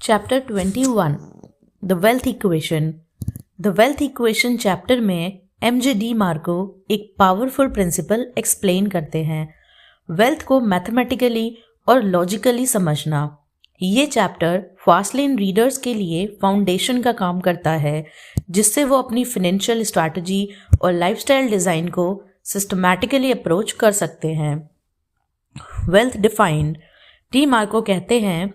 Chapter 21 the wealth equation. The wealth equation chapter में MJ D Marco एक powerful principal explain करते हैं, wealth को मैथमेटिकली और लॉजिकली समझना। ये चैप्टर फास्टलेन रीडर्स के लिए फाउंडेशन का काम करता है, जिससे वो अपनी फाइनेंशियल स्ट्रैटेजी और लाइफस्टाइल डिज़ाइन को सिस्टमैटिकली अप्रोच कर सकते हैं। Wealth defined. डी मार्को कहते हैं,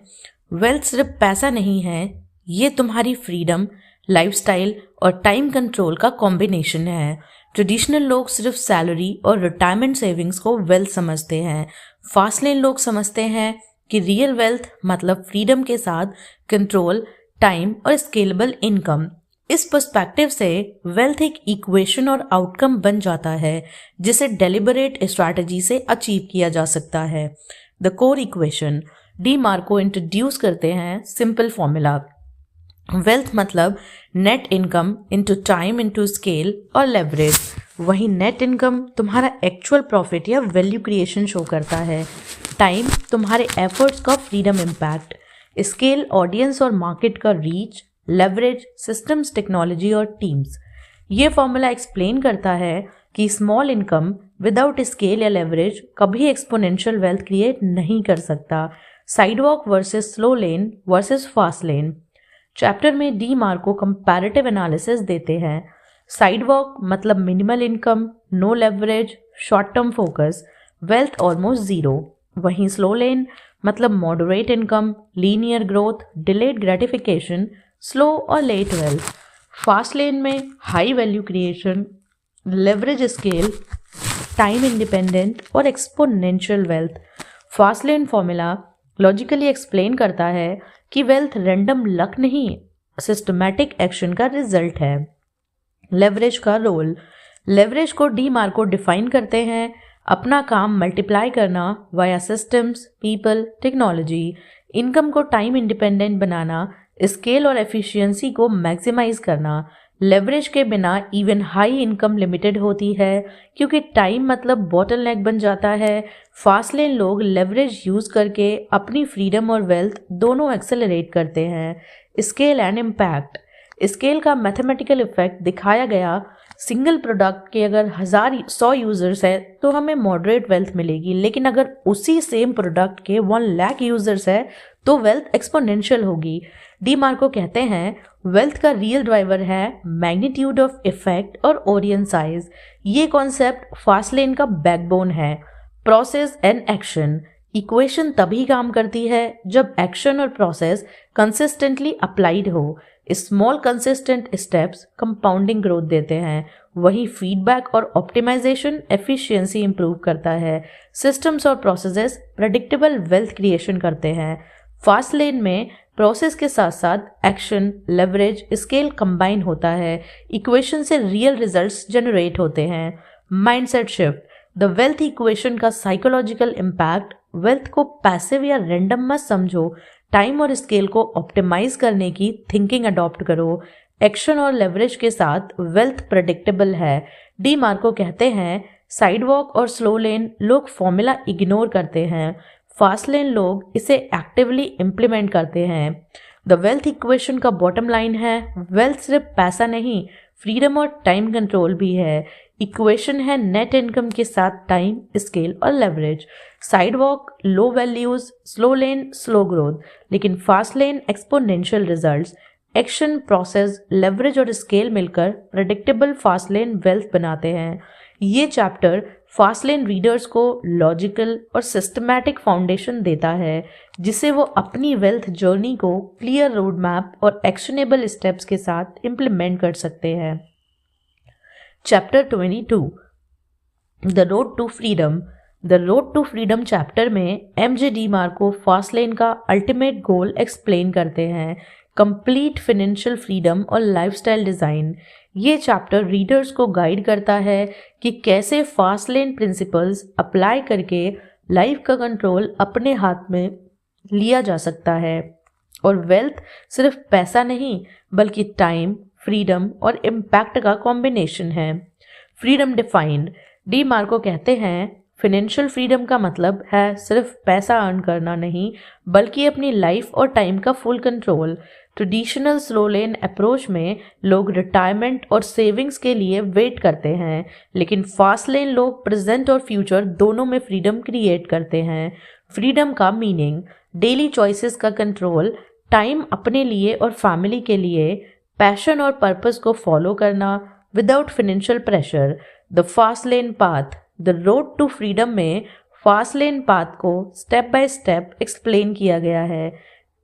वेल्थ सिर्फ पैसा नहीं है, ये तुम्हारी फ्रीडम, लाइफस्टाइल और टाइम कंट्रोल का कॉम्बिनेशन है। ट्रेडिशनल लोग सिर्फ सैलरी और रिटायरमेंट सेविंग्स को वेल्थ समझते हैं। फास्टलेन लोग समझते हैं कि रियल वेल्थ मतलब फ्रीडम के साथ कंट्रोल, टाइम और स्केलेबल इनकम। इस पर्सपेक्टिव से वेल्थ एक इक्वेशन और आउटकम बन जाता है, जिसे डेलिबरेट स्ट्रैटेजी से अचीव किया जा सकता है। The core equation. D Marco introduce करते हैं सिंपल फॉर्मूला। वेल्थ मतलब net income into time into scale और लेवरेज। वहीं नेट इनकम तुम्हारा एक्चुअल प्रॉफिट या वैल्यू क्रिएशन शो करता है, टाइम तुम्हारे एफर्ट्स का फ्रीडम इम्पैक्ट, स्केल ऑडियंस और मार्केट का रीच, लेवरेज सिस्टम्स, टेक्नोलॉजी और टीम्स। ये फॉर्मूला एक्सप्लेन करता है कि स्मॉल इनकम विदाउट स्केल या लेवरेज कभी एक्सपोनेंशियल वेल्थ क्रिएट नहीं कर सकता। Sidewalk versus slow lane versus fast lane. Chapter में डी मार्को कंपैरेटिव एनालिसिस देते हैं। साइडवॉक मतलब minimal income, no leverage, short term focus, wealth almost zero. वहीं स्लो लेन मतलब moderate income, linear growth, delayed gratification, slow और late wealth. Fast lane में high value creation, leverage scale, time independent और exponential wealth. Fast lane formula logically explain करता है कि wealth random luck नहीं, systematic action का result है। Leverage का रोल। लेवरेज को डी मार्को डिफाइन करते हैं, अपना काम मल्टीप्लाई करना via systems, people, technology, income को टाइम इंडिपेंडेंट बनाना, स्केल और एफिशिएंसी को मैक्सिमाइज करना। लेवरेज के बिना इवन हाई इनकम लिमिटेड होती है, क्योंकि टाइम मतलब बॉटलनेक बन जाता है। फास्टलेन लोग लेवरेज यूज़ करके अपनी फ्रीडम और वेल्थ दोनों एक्सेलरेट करते हैं। Scale and impact. स्केल का मैथमेटिकल इफेक्ट दिखाया गया। सिंगल प्रोडक्ट के अगर 1,000 यूज़र्स है तो हमें मॉडरेट वेल्थ मिलेगी, लेकिन अगर उसी सेम प्रोडक्ट के 1 लाख यूज़र्स है तो वेल्थ एक्सपोनेंशियल होगी। डी मार्को कहते हैं, वेल्थ का रियल ड्राइवर है मैग्नीट्यूड ऑफ इफेक्ट और ऑडियंस साइज। ये कॉन्सेप्ट फास्टलेन का बैकबोन है। Process and action. इक्वेशन तभी काम करती है जब एक्शन और प्रोसेस कंसिस्टेंटली अप्लाइड हो। Small consistent steps compounding growth देते हैं, वही फीडबैक और ऑप्टिमाइजेशन एफिशिएंसी इंप्रूव करता है। सिस्टम्स और प्रोसेसेस प्रेडिक्टेबल वेल्थ क्रिएशन करते हैं। फास्ट लेन में प्रोसेस के साथ साथ एक्शन, लेवरेज, स्केल कंबाइन होता है। इक्वेशन से रियल रिजल्ट्स जनरेट होते हैं। Mindset shift. The wealth equation का साइकोलॉजिकल इम्पैक्ट। वेल्थ को पैसिव या रैंडम मत समझो, टाइम और स्केल को ऑप्टिमाइज करने की थिंकिंग अडॉप्ट करो। एक्शन और लेवरेज के साथ वेल्थ प्रेडिक्टेबल है। डी मार्को कहते हैं, साइडवॉक और स्लो लेन लोग फॉर्मूला इग्नोर करते हैं, फास्ट लेन लोग इसे एक्टिवली इम्प्लीमेंट करते हैं। द वेल्थ इक्वेशन का बॉटम लाइन है, वेल्थ सिर्फ पैसा नहीं, फ्रीडम और टाइम कंट्रोल भी है। इक्वेशन है नेट इनकम के साथ टाइम, स्केल और leverage. Sidewalk low values, slow lane slow growth, लेकिन fast lane exponential results. Action, process, leverage और स्केल मिलकर प्रेडिक्टेबल फास्ट लेन वेल्थ बनाते हैं। ये चैप्टर फास्टलेन रीडर्स को लॉजिकल और सिस्टमैटिक फाउंडेशन देता है, जिसे वो अपनी वेल्थ जर्नी को क्लियर रोड मैप और एक्शनेबल स्टेप्स के साथ इम्प्लीमेंट कर सकते हैं। Chapter 22 the road to freedom. The road to freedom chapter में एमजे डी मार्को फास्टलेन का अल्टीमेट गोल एक्सप्लेन करते हैं, कंप्लीट फाइनेंशियल फ्रीडम और लाइफस्टाइल डिज़ाइन। ये चैप्टर रीडर्स को गाइड करता है कि कैसे फास्टलेन प्रिंसिपल्स अप्लाई करके लाइफ का कंट्रोल अपने हाथ में लिया जा सकता है। और वेल्थ सिर्फ पैसा नहीं, बल्कि टाइम, फ्रीडम और इम्पैक्ट का कॉम्बिनेशन है। Freedom defined. डी मार्को कहते हैं, फिनेंशियल फ्रीडम का मतलब है सिर्फ पैसा अर्न करना नहीं, बल्कि अपनी लाइफ और टाइम का फुल कंट्रोल। ट्रेडिशनल स्लो लेन अप्रोच में लोग रिटायरमेंट और सेविंग्स के लिए वेट करते हैं, लेकिन फास्ट लेन लोग प्रेजेंट और फ्यूचर दोनों में फ्रीडम क्रिएट करते हैं। फ्रीडम का मीनिंग: डेली चॉइसेस का कंट्रोल, टाइम अपने लिए और फैमिली के लिए, पैशन और पर्पस को फॉलो करना without financial pressure. The fast lane path: the road to freedom में फास्ट लेन पाथ को स्टेप बाय स्टेप एक्सप्लेन किया गया है।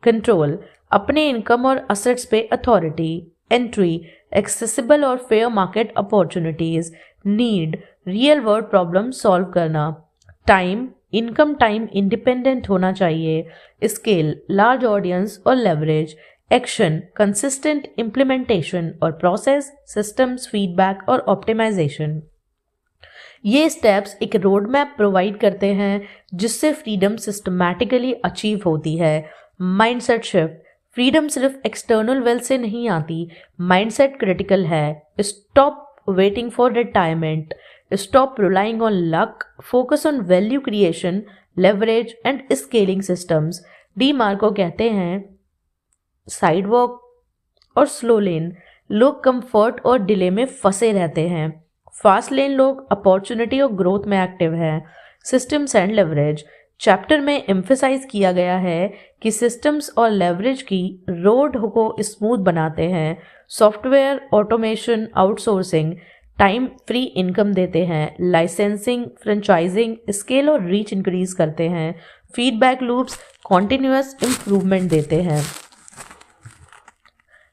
कंट्रोल: अपने इनकम और असेट्स पे अथॉरिटी। एंट्री: एक्सेसिबल और fair market opportunities. Need: real world problem solve करना। टाइम: इनकम टाइम इंडिपेंडेंट होना चाहिए। स्केल: लार्ज ऑडियंस और लेवरेज। एक्शन: कंसिस्टेंट इम्प्लीमेंटेशन और प्रोसेस, सिस्टम्स, फीडबैक और ऑप्टिमाइजेशन। ये स्टेप्स एक रोड मैप प्रोवाइड करते हैं जिससे फ्रीडम सिस्टमैटिकली अचीव होती है। माइंडसेट शिफ्ट: फ्रीडम सिर्फ एक्सटर्नल वेल्थ से नहीं आती, माइंडसेट क्रिटिकल है। Stop waiting for retirement, stop relying on luck, focus on value creation, leverage and scaling systems. D Marco कहते हैं, साइडवॉक और स्लो लेन लोग कंफर्ट और डिले में फंसे रहते हैं, फास्ट लेन लोग अपॉर्चुनिटी और ग्रोथ में एक्टिव हैं। सिस्टम्स एंड लेवरेज: चैप्टर में एम्फेसाइज किया गया है कि सिस्टम्स और लेवरेज की रोड को स्मूथ बनाते हैं। Software, automation, outsourcing time free income देते हैं। लाइसेंसिंग, फ्रेंचाइजिंग स्केल और रीच इंक्रीज करते हैं। फीडबैक लूप्स कॉन्टिन्यूअस इम्प्रूवमेंट देते हैं।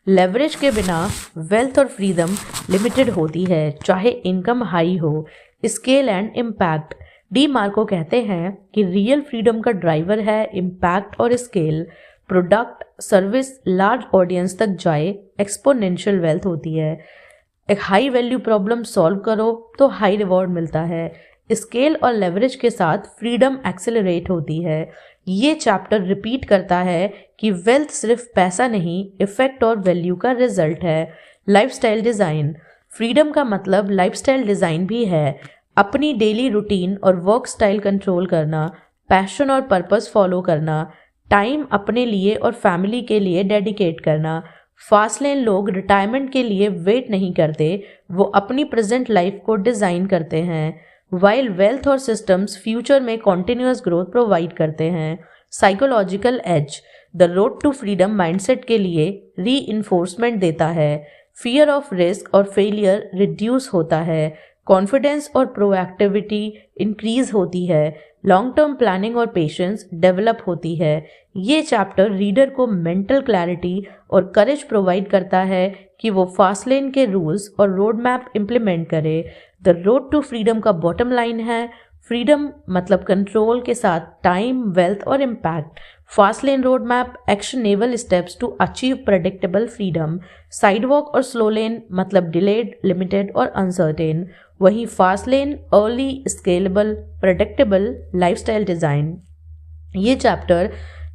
लेवरेज के बिना वेल्थ और फ्रीडम लिमिटेड होती है, चाहे इनकम हाई हो। Scale and impact: D Marco कहते हैं कि रियल फ्रीडम का ड्राइवर है इम्पैक्ट और scale. Product, service large audience तक जाए, एक्सपोनेंशियल वेल्थ होती है। एक हाई वैल्यू प्रॉब्लम सॉल्व करो तो हाई रिवॉर्ड मिलता है। स्केल और लेवरेज के साथ फ्रीडम एक्सेलरेट होती है। ये चैप्टर रिपीट करता है कि वेल्थ सिर्फ पैसा नहीं, इफेक्ट और वैल्यू का रिजल्ट है। लाइफस्टाइल डिज़ाइन: फ्रीडम का मतलब लाइफस्टाइल डिज़ाइन भी है। अपनी डेली रूटीन और वर्क स्टाइल कंट्रोल करना, पैशन और पर्पस फॉलो करना, टाइम अपने लिए और फैमिली के लिए डेडिकेट करना। फास्ट लेन लोग रिटायरमेंट के लिए वेट नहीं करते, वो अपनी प्रेजेंट लाइफ को डिज़ाइन करते हैं। वाइल वेल्थ और सिस्टम्स फ्यूचर में कॉन्टिन्यूअस ग्रोथ प्रोवाइड करते हैं। Psychological edge: the road to freedom mindset के लिए री इन्फोर्समेंट देता है। फियर ऑफ रिस्क और फेलियर रिड्यूस होता है। कॉन्फिडेंस और प्रोएक्टिविटी इंक्रीज होती है। लॉन्ग टर्म प्लानिंग और पेशेंस डेवलप होती है। ये चैप्टर रीडर को मेंटल क्लैरिटी और करेज प्रोवाइड करता है कि वो फास्ट लेन के रूल्स और रोड मैप इम्प्लीमेंट करे। द रोड टू फ्रीडम का बॉटम लाइन है, फ्रीडम मतलब कंट्रोल के साथ टाइम, वेल्थ और impact. Fast lane road map actionable steps to achieve predictable freedom. Sidewalk और स्लो लेन मतलब डिलेड, लिमिटेड और अनसर्टेन। वहीं fast lane early, scalable, predictable lifestyle design. ये चैप्टर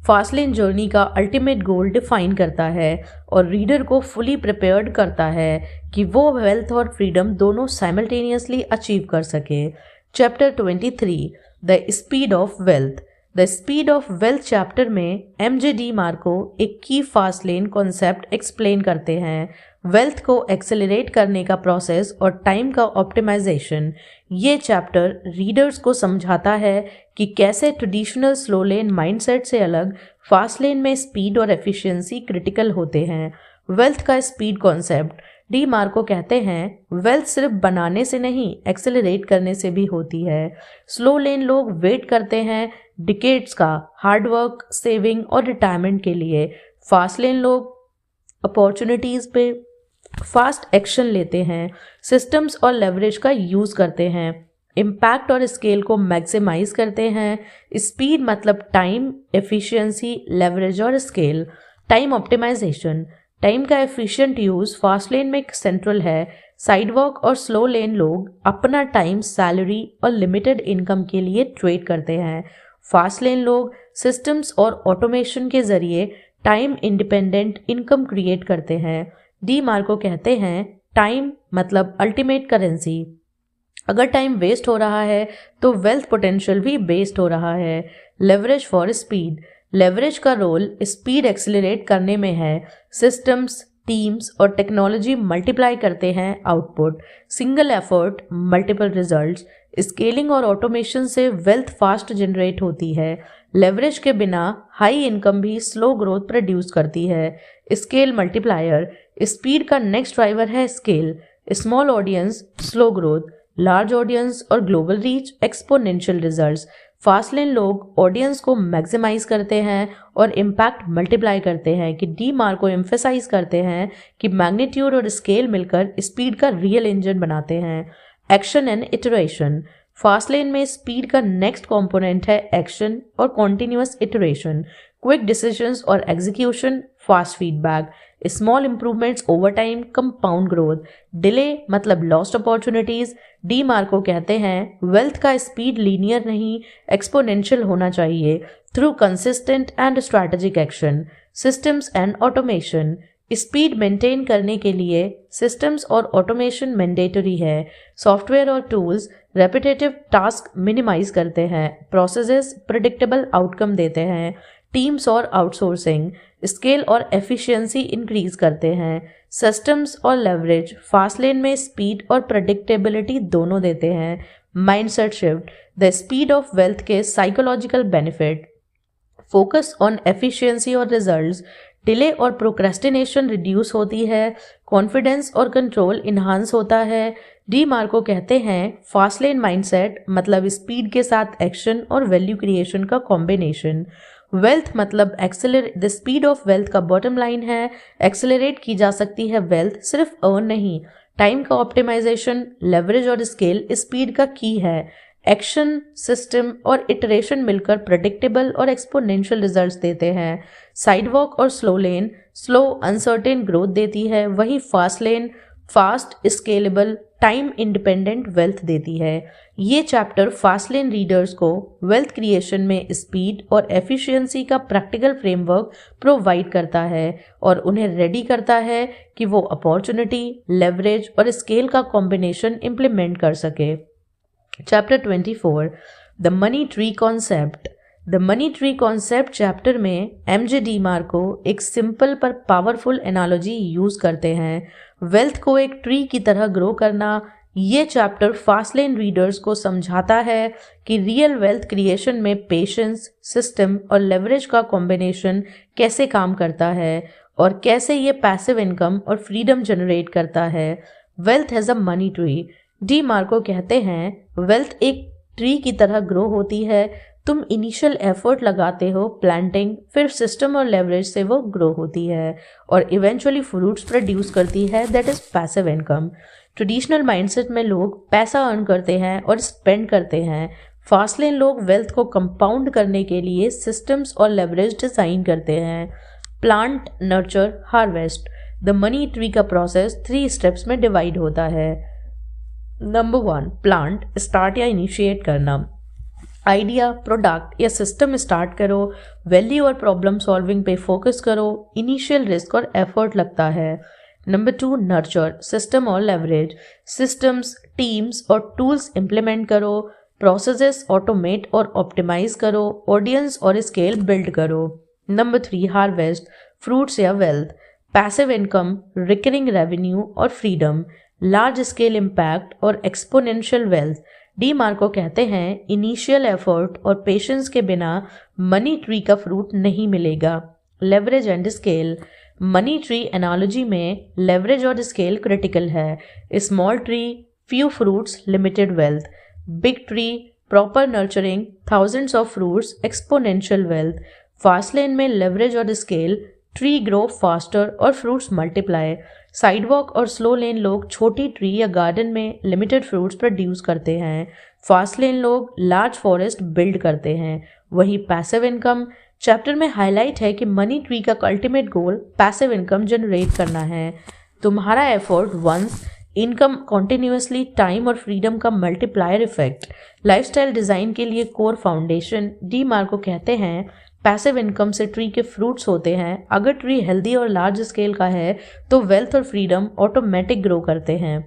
फास्ट लेन जर्नी का ultimate goal define करता है और reader को फुली प्रिपेयर्ड करता है कि वो वेल्थ और फ्रीडम दोनों साइमल्टेनियसली अचीव कर सके। Chapter 23 the speed of wealth. The speed of wealth chapter में MJ मार्को एक की फास्ट लेन कॉन्सेप्ट एक्सप्लेन करते हैं, वेल्थ को एक्सेलरेट करने का प्रोसेस और टाइम का ऑप्टिमाइजेशन। ये चैप्टर रीडर्स को समझाता है कि कैसे ट्रेडिशनल स्लो लेन माइंडसेट से अलग फास्ट लेन में स्पीड और एफिशिएंसी क्रिटिकल होते हैं। वेल्थ का स्पीड कॉन्सेप्ट: डी मार्को कहते हैं वेल्थ सिर्फ बनाने से नहीं, एक्सेलरेट करने से भी होती है। स्लो लेन लोग वेट करते हैं डिकेड्स का हार्डवर्क, सेविंग और रिटायरमेंट के लिए। फास्ट लेन लोग अपॉर्चुनिटीज़ पे फास्ट एक्शन लेते हैं, सिस्टम्स और लेवरेज का यूज़ करते हैं, इम्पैक्ट और स्केल को मैक्सिमाइज करते हैं। स्पीड मतलब टाइम, एफिशिएंसी, लेवरेज और स्केल। टाइम ऑप्टिमाइजेशन: टाइम का एफिशिएंट यूज़ फास्ट लेन में सेंट्रल है। साइडवॉक और स्लो लेन लोग अपना टाइम सैलरी और लिमिटेड इनकम के लिए ट्रेड करते हैं। फास्ट लेन लोग सिस्टम्स और ऑटोमेशन के जरिए टाइम इंडिपेंडेंट इनकम क्रिएट करते हैं। डी मार्को कहते हैं टाइम मतलब अल्टीमेट करेंसी। अगर टाइम वेस्ट हो रहा है तो वेल्थ पोटेंशियल भी वेस्ट हो रहा है। लेवरेज फॉर स्पीड, लेवरेज का रोल स्पीड एक्सेलरेट करने में है। सिस्टम्स, टीम्स और टेक्नोलॉजी मल्टीप्लाई करते हैं output. Single effort multiple results, scaling और ऑटोमेशन से वेल्थ फास्ट जनरेट होती है। लेवरेज के बिना हाई इनकम भी स्लो ग्रोथ प्रोड्यूस करती है। स्केल मल्टीप्लायर, स्पीड का नेक्स्ट ड्राइवर है scale. Small audience slow growth, large audience और global reach exponential results. Fast lane लोग ऑडियंस को मैक्सिमाइज करते हैं और इम्पैक्ट मल्टीप्लाई करते हैं। कि डी मार्को एम्फेसाइज करते हैं कि मैग्नीट्यूड और स्केल मिलकर स्पीड का रियल इंजन बनाते हैं। Action and iteration, fast lane में स्पीड का नेक्स्ट कंपोनेंट है एक्शन और कॉन्टिन्यूअस इटरेशन। क्विक डिसीजंस और execution, fast feedback, small improvements over time, compound growth. Delay मतलब लॉस्ट अपॉर्चुनिटीज। डी मार्को कहते हैं वेल्थ का स्पीड लीनियर नहीं एक्सपोनेंशियल होना चाहिए through consistent and strategic action. Systems and automation, speed maintain करने के लिए सिस्टम्स और ऑटोमेशन मैंडेटरी है। सॉफ्टवेयर और टूल्स रेपिटेटिव टास्क मिनिमाइज करते हैं। प्रोसेसेस प्रेडिक्टेबल आउटकम देते हैं। टीम्स और आउटसोर्सिंग स्केल और एफिशिएंसी इंक्रीज करते हैं। सिस्टम्स और लेवरेज फास्ट लेन में स्पीड और प्रेडिक्टेबिलिटी दोनों देते हैं। Mindset shift, the speed of wealth के psychological benefit. Focus on efficiency और रिजल्ट्स, डिले और प्रोक्रेस्टिनेशन रिड्यूस होती है। कॉन्फिडेंस और कंट्रोल इन्हांस होता है। डी मार्को कहते हैं फास्ट लेन माइंडसेट मतलब स्पीड के साथ एक्शन और वैल्यू क्रिएशन का कॉम्बिनेशन। वेल्थ मतलब द स्पीड ऑफ वेल्थ का बॉटम लाइन है। एक्सेलरेट की जा सकती है वेल्थ, सिर्फ अर्न नहीं। टाइम का ऑप्टिमाइजेशन, लेवरेज और स्केल स्पीड का की है। एक्शन, सिस्टम और इटरेशन मिलकर प्रेडिक्टेबल और एक्सपोनेंशियल रिजल्ट्स देते हैं। साइडवॉक और slow lane slow uncertain growth देती है, वही fast lane fast scalable time independent wealth देती है। ये चैप्टर फास्ट लेन रीडर्स को वेल्थ क्रिएशन में स्पीड और एफिशिएंसी का प्रैक्टिकल फ्रेमवर्क प्रोवाइड करता है और उन्हें रेडी करता है कि वो अपॉर्चुनिटी, लेवरेज और स्केल का कॉम्बिनेशन इम्प्लीमेंट कर सके। Chapter 24, the money tree concept. The money tree concept chapter में एमजे डी मार्को एक सिंपल पर पावरफुल एनालॉजी यूज करते हैं। वेल्थ को एक ट्री की तरह ग्रो करना। ये चैप्टर फास्ट लेन रीडर्स को समझाता है कि रियल वेल्थ क्रिएशन में पेशेंस, सिस्टम और लेवरेज का कॉम्बिनेशन कैसे काम करता है और कैसे ये पैसिव इनकम और फ्रीडम जनरेट करता है। Wealth has a money tree. D Marco कहते हैं वेल्थ एक ट्री की तरह ग्रो होती है। तुम इनिशियल एफर्ट लगाते हो प्लांटिंग, फिर सिस्टम और लेवरेज से वो ग्रो होती है और इवेंचुअली फ्रूट्स प्रोड्यूस करती है, that is passive income. Traditional mindset में लोग पैसा अर्न करते हैं और स्पेंड करते हैं। फास्ट लेन लोग वेल्थ को कंपाउंड करने के लिए सिस्टम्स और लेवरेज डिजाइन करते हैं। Plant, nurture, harvest. The money tree का प्रोसेस 3 स्टेप्स में डिवाइड होता है। नंबर 1, प्लांट, स्टार्ट या इनिशिएट करना। आइडिया, प्रोडक्ट या सिस्टम स्टार्ट करो, वैल्यू और प्रॉब्लम सॉल्विंग पे फोकस करो, इनिशियल रिस्क और एफर्ट लगता है। नंबर 2, नर्चर, सिस्टम और लेवरेज, सिस्टम्स, टीम्स और टूल्स इंप्लीमेंट करो, प्रोसेसेस ऑटोमेट और ऑप्टिमाइज करो, ऑडियंस और स्केल बिल्ड करो। नंबर 3, हार्वेस्ट, फ्रूट्स या wealth, passive income, recurring revenue और फ्रीडम, लार्ज स्केल इम्पैक्ट और एक्सपोनेंशियल वेल्थ। डी मार्को कहते हैं इनिशियल एफर्ट और पेशेंस के बिना मनी ट्री का फ्रूट नहीं मिलेगा। Leverage and scale, money tree analogy में लेवरेज और स्केल क्रिटिकल है। Small tree, few fruits, limited wealth. Big tree, proper nurturing, thousands of fruits, exponential wealth. Fast lane में लेवरेज और स्केल, ट्री ग्रो फास्टर और fruits multiply. Sidewalk और slow लेन लोग छोटी tree या गार्डन में लिमिटेड फ्रूट्स प्रोड्यूस करते हैं। फास्ट लेन लोग लार्ज फॉरेस्ट बिल्ड करते हैं। वही पैसिव इनकम चैप्टर में हाईलाइट है कि मनी ट्री का ultimate goal passive income generate करना है। तुम्हारा effort once, income continuously, time और फ्रीडम का मल्टीप्लायर इफेक्ट। लाइफस्टाइल डिज़ाइन के लिए कोर फाउंडेशन। डी मार्को कहते हैं पैसिव इनकम से ट्री के फ्रूट्स होते हैं। अगर ट्री हेल्दी और लार्ज स्केल का है तो वेल्थ और फ्रीडम ऑटोमेटिक ग्रो करते हैं।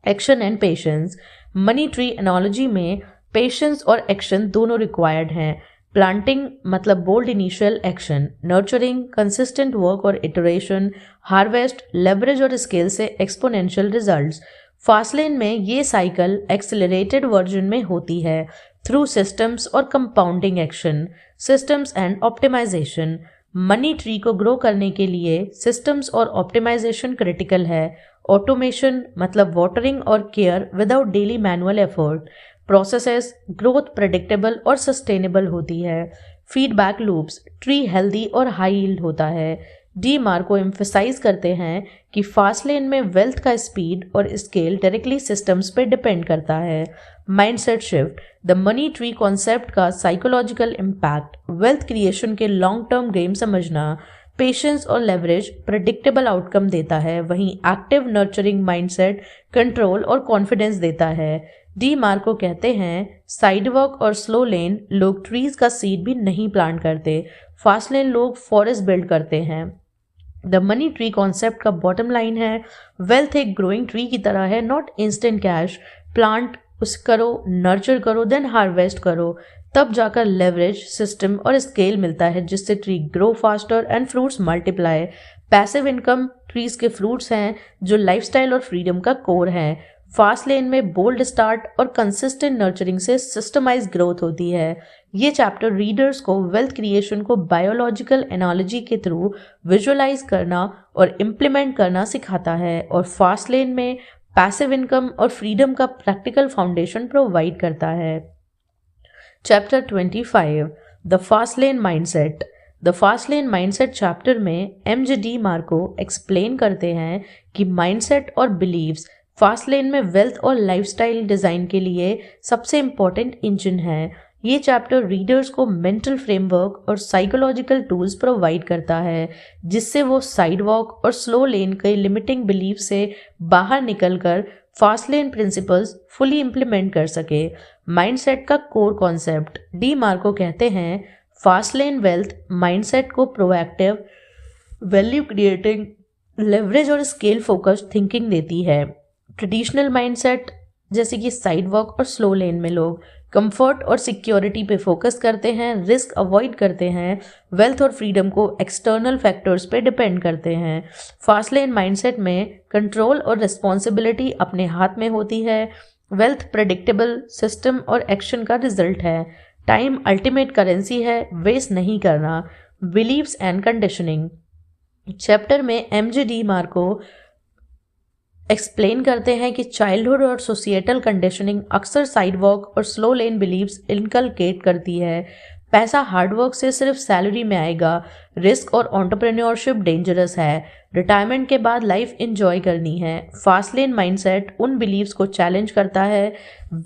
Action and patience, money tree analogy में पेशेंस और एक्शन दोनों रिक्वायर्ड हैं। प्लांटिंग मतलब bold initial action, nurturing consistent work और इटरेशन, हार्वेस्ट लेवरेज और स्केल से एक्सपोनेंशियल रिजल्ट्स। फास्टलेन में ये साइकिल एक्सेलरेटेड वर्जन में होती है थ्रू सिस्टम्स और compounding action, systems and optimization. Money tree को ग्रो करने के लिए सिस्टम्स और ऑप्टिमाइजेशन क्रिटिकल है। ऑटोमेशन मतलब वाटरिंग और care without daily manual effort. Processes growth predictable और सस्टेनेबल होती है। फीडबैक लूप्स ट्री हेल्दी और हाई यील्ड होता है। डी मार्को एम्फसाइज करते हैं कि फास्टलेन में वेल्थ का स्पीड और स्केल डायरेक्टली सिस्टम्स पे डिपेंड करता है। Mindset shift the money tree concept का साइकोलॉजिकल इम्पैक्ट, वेल्थ क्रिएशन के लॉन्ग टर्म गेम समझना, पेशेंस और लेवरेज प्रेडिक्टेबल आउटकम देता है, वहीं एक्टिव नर्चरिंग माइंडसेट कंट्रोल और कॉन्फिडेंस देता है। डी मार्को कहते हैं साइडवॉक और स्लो लेन लोग ट्रीज का सीड भी नहीं प्लांट करते, फास्ट लेन लोग फॉरेस्ट बिल्ड करते हैं। द मनी ट्री कॉन्सेप्ट का बॉटम लाइन है वेल्थ एक ग्रोइंग ट्री की तरह है, नॉट इंस्टेंट कैश। प्लांट उस करो, नर्चर करो, देन हार्वेस्ट करो, तब जाकर लेवरेज सिस्टम और स्केल मिलता है जिससे tree grow faster and fruits multiply. Passive income trees के फ्रूट्स हैं जो लाइफस्टाइल और फ्रीडम का कोर है। फास्ट लेन में बोल्ड स्टार्ट और कंसिस्टेंट नर्चरिंग से सिस्टमाइज ग्रोथ होती है। ये चैप्टर रीडर्स को वेल्थ क्रिएशन को बायोलॉजिकल एनालॉजी के थ्रू विजुअलाइज करना और इम्प्लीमेंट करना सिखाता है और फास्ट लेन में पैसिव इनकम और फ्रीडम का प्रैक्टिकल फाउंडेशन प्रोवाइड करता है। Chapter 25 the fast lane mindset. The fast lane mindset chapter में MJ मार्को एक्सप्लेन करते हैं कि माइंडसेट और बिलीव्स फास्ट लेन में वेल्थ और लाइफस्टाइल डिज़ाइन के लिए सबसे इम्पॉर्टेंट इंजन है। ये चैप्टर रीडर्स को मेंटल फ्रेमवर्क और साइकोलॉजिकल टूल्स प्रोवाइड करता है जिससे वो साइडवॉक और स्लो लेन के लिमिटिंग बिलीफ से बाहर निकलकर fast lane principles fully implement कर सके। माइंडसेट का कोर कॉन्सेप्ट डी मार्को कहते हैं फास्ट लेन वेल्थ माइंडसेट को प्रोएक्टिव, वैल्यू क्रिएटिंग, लेवरेज और स्केल फोकस्ड थिंकिंग देती है। ट्रेडिशनल माइंडसेट जैसे कि साइडवॉक और स्लो लेन में लोग कंफर्ट और सिक्योरिटी पे फोकस करते हैं, रिस्क अवॉइड करते हैं, वेल्थ और फ्रीडम को एक्सटर्नल फैक्टर्स पे डिपेंड करते हैं। फास्ट लेन माइंडसेट में कंट्रोल और रिस्पॉन्सिबिलिटी अपने हाथ में होती है। वेल्थ प्रेडिक्टेबल सिस्टम और एक्शन का रिजल्ट है। टाइम अल्टीमेट करेंसी है, वेस्ट नहीं करना। बिलीव्स एंड कंडीशनिंग चैप्टर में MJ मार्को एक्सप्लेन करते हैं कि चाइल्डहुड और सोसाइटल कंडीशनिंग अक्सर साइडवॉक और स्लो लेन बिलीव्स इनकलकेट करती है। पैसा हार्डवर्क से सिर्फ सैलरी में आएगा, रिस्क और एंटरप्रेन्योरशिप डेंजरस है, रिटायरमेंट के बाद लाइफ एंजॉय करनी है। फास्ट लेन माइंडसेट उन बिलीव्स को चैलेंज करता है।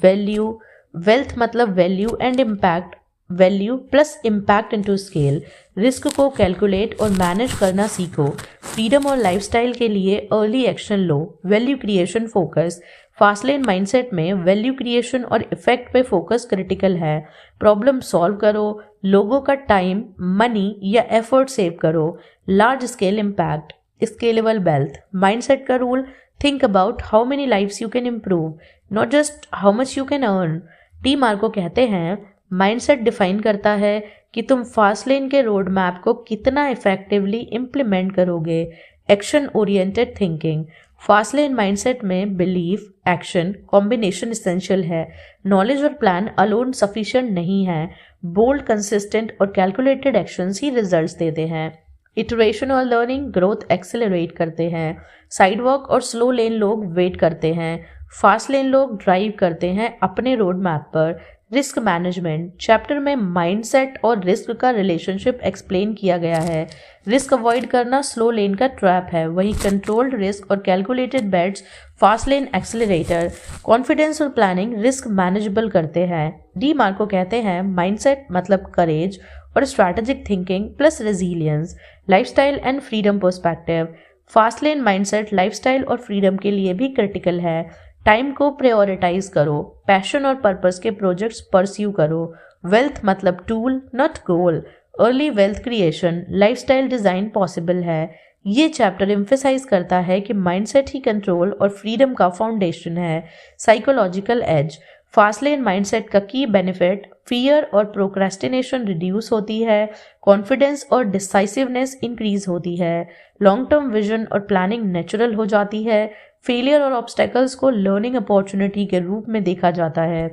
वैल्यू वेल्थ मतलब value and impact, value plus impact into scale. Risk को कैलकुलेट और मैनेज करना सीखो। फ्रीडम और लाइफस्टाइल के लिए अर्ली एक्शन लो। Value creation focus fast lane mindset में वैल्यू क्रिएशन और इफेक्ट पे फोकस क्रिटिकल है। प्रॉब्लम सॉल्व करो, लोगों का टाइम, मनी या एफर्ट सेव करो। Large scale impact scalable wealth mindset का rule think about how many lives you can improve, not just how much you can earn. D Marco कहते हैं mindset define करता है कि तुम फास्ट लेन के रोड मैप को कितना इफेक्टिवली इम्प्लीमेंट करोगे। Action oriented thinking fast lane mindset में बिलीफ एक्शन कॉम्बिनेशन एसेंशियल है। नॉलेज और प्लान अलोन सफिशिएंट नहीं है। बोल्ड कंसिस्टेंट और कैलकुलेटेड एक्शंस ही रिजल्ट्स देते हैं। इटरेशन और लर्निंग ग्रोथ एक्सेलरेट करते हैं। साइडवॉक और स्लो लेन लोग वेट करते हैं, फास्ट लेन लोग ड्राइव करते हैं अपने रोड मैप पर। रिस्क मैनेजमेंट चैप्टर में माइंडसेट और रिस्क का रिलेशनशिप एक्सप्लेन किया गया है। रिस्क अवॉइड करना स्लो लेन का ट्रैप है, वहीं कंट्रोल्ड रिस्क और calculated bets fast lane accelerator. Confidence और प्लानिंग रिस्क मैनेजेबल करते हैं। डी मार्को कहते हैं माइंडसेट मतलब करेज और strategic thinking plus resilience. Lifestyle and freedom perspective fast lane mindset lifestyle और फ्रीडम के लिए भी क्रिटिकल है। टाइम को प्रायोरिटाइज करो, पैशन और पर्पस के प्रोजेक्ट्स परस्यू करो। वेल्थ मतलब tool not goal. Early wealth creation lifestyle design possible है। ये चैप्टर एम्फेसाइज करता है कि माइंडसेट ही कंट्रोल और फ्रीडम का फाउंडेशन है। Psychological edge, fast lane mindset का की बेनिफिट, फियर और प्रोक्रेस्टिनेशन रिड्यूस होती है, कॉन्फिडेंस और डिसाइसिवनेस इंक्रीज होती है, लॉन्ग टर्म विजन और प्लानिंग नेचुरल हो जाती है, फेलियर और ऑब्स्टेकल्स को लर्निंग अपॉर्चुनिटी के रूप में देखा जाता है।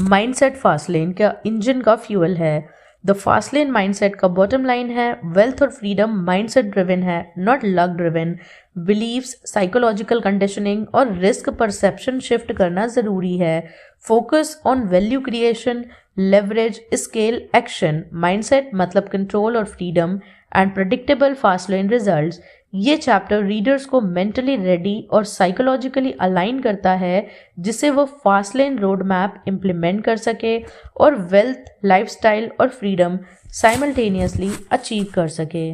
माइंडसेट फास्ट लेन का इंजन का फ्यूल है। द फास्ट लेन माइंडसेट का बॉटम लाइन है, वेल्थ और फ्रीडम माइंडसेट ड्रिवन है, not luck driven. Believes, psychological conditioning और रिस्क परसेप्शन शिफ्ट करना ज़रूरी है। Focus on value creation, leverage, scale, action. Mindset मतलब कंट्रोल और freedom and predictable fast lane results. ये चैप्टर रीडर्स को मेंटली रेडी और साइकोलॉजिकली अलाइन करता है, जिससे वो fast lane road map implement कर सके और वेल्थ, लाइफस्टाइल और फ्रीडम साइमल्टेनियसली अचीव कर सके।